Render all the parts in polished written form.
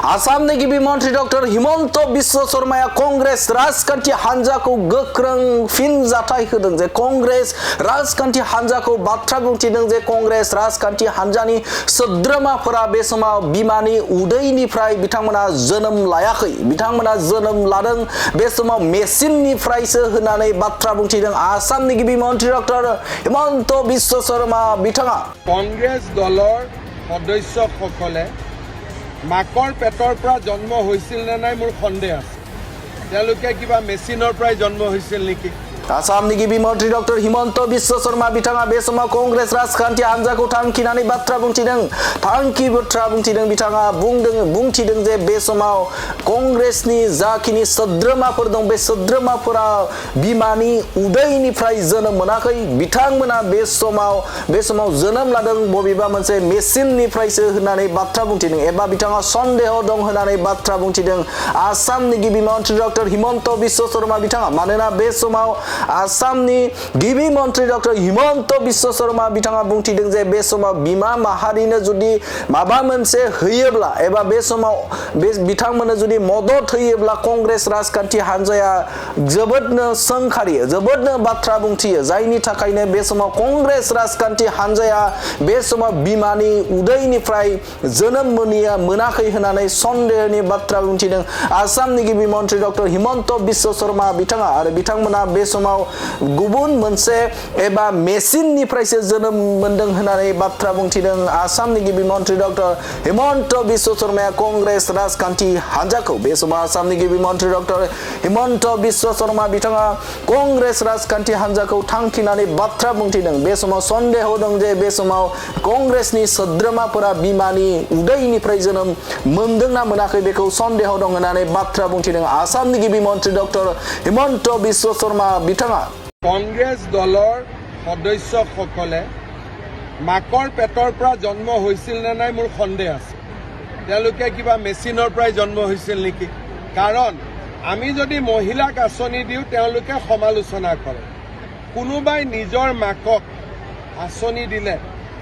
आसामनि गिबि मन्त्रि डक्टर हिमन्त बिश्व शर्माया कंग्रेस राजखान्थि हान्जाखौ गोख्रों फिनजाथाय होदों जे कंग्रेस राजखान्थि हान्जाखौ बाथ्रा बुंथिदों जे कंग्रेस राजखान्थि हान्जानि सोद्रोमाफोरा बे समाव बिमानि उदैनिफ्राय बिथांमोना जोनोम लायाखै बिथांमोना जोनोम लादों बे समाव मेसिननिफ्रायसो होननानै बाथ्रा बुंथिदों आसामनि गिबि मन्त्रि डक्टर हिमन्त बिश्व शर्मा बिथाङा কংগ্ৰেছ দলৰ সদস্যসকলে মাকৰ পেটৰ পৰা জন্ম হৈছিল নে নাই মোৰ সন্দেহ আছে তেওঁলোকে কিবা মেচিনৰ পৰাই জন্ম হৈছিল নেকি आसामनि गिबि मन्त्रि डक्टर हिमन्त बिश्व शर्मा बिथाङा बे समाव कंग्रेस राजखान्थि हान्जाखौ थांखिनानै बाथ्रा बुंथिदों थांखि बाथ्रा बुंथिदों बिथाङा बुंथिदों जे बे समाव कंग्रेसनि जाखिनि सोद्रोमाफोर दं बे सोद्रोमाफोरा बिमानि उदैनिफ्राय जोनोम मोनाखै बिथांमोना बे समाव जोनोम लादों बबेबा मोनसे मेसिननिफ्रायसो होननानै बाथ्रा बुंथिदों एबा बिथाङा सन्देह दं होननानै बाथ्रा बुंथिदों आसामनि गिबि मन्त्रि डक्टर हिमन्त बिश्व शर्मा बिथाङा मानोना बे समाव आसामनि गिबि मन्त्रि डक्टर हिमन्त बिश्व शर्मा बिथाङा बुंथिदों जे बे समाव बिमा माहारिनो जुदि माबा मोनसे होयोब्ला एबा बे समाव बिथांमोननो जुदि मदद होयोब्ला कंग्रेस राजखान्थि हान्जाया जोबोदनो सोंखारियो जोबोदनो बाथ्रा बुंथियो जायनि थाखायनो बे समाव कंग्रेस राजखान्थि हान्जाया बे समाव बिमानि उदैनिफ्राय जोनोम मोनाखै होननानै सन्देहनि बाथ्रा बुंथिदों आसामनि गिबि मन्त्रि डक्टर हिमन्त बिश्व शर्मा बिथाङा आरो बिथांमोना बे समाव गुबुन मोनसे एबा मेसिननिफ्रायसो जोनोम मोनदों होननानै बाथ्रा बुंथिदों आसामनि गिबि मन्त्रि डक्टर हिमन्त बिश्व शर्माया कंग्रेस राजखान्थि हान्जाखौ बे समाव आसामनि गिबि मन्त्रि डक्टर हिमन्त बिश्व शर्मा बिथाङा कंग्रेस राजखान्थि हान्जाखौ थांखिनानै बाथ्रा बुंथिदों बे समाव सन्देह दं जे बे समाव कंग्रेसनि सोद्रोमाफोरा बिमानि उदैनिफ्राय जोनोम मोनदोंना मोनाखै बेखौ सन्देह दं होननानै बाथ्रा बुंथिदों आसामनि गिबि मन्त्रि डक्टर हिमन्त बिश्व शर्मा बिथाङा কংগ্ৰেছ দলৰ সদস্যসকলে মাকৰ পেটৰ পৰা জন্ম হৈছিল নে নাই মোৰ সন্দেহ আছে তেওঁলোকে কিবা মেচিনৰ পৰাই জন্ম হৈছিল নেকি কাৰণ আমি যদি মহিলাক আঁচনি দিওঁ তেওঁলোকে সমালোচনা কৰে কোনোবাই নিজৰ মাকক আঁচনি দিলে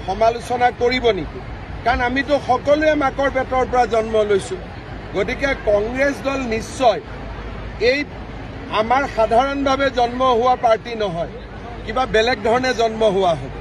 সমালোচনা কৰিব নেকি কাৰণ আমিতো সকলোৱে মাকৰ পেটৰ পৰা জন্ম লৈছো গতিকে কংগ্ৰেছ দল নিশ্চয় এই আমাৰ সাধাৰণভাৱে জন্ম হোৱা পাৰ্টি নহয় কিবা বেলেগ ধৰণে জন্ম হোৱা হ'ব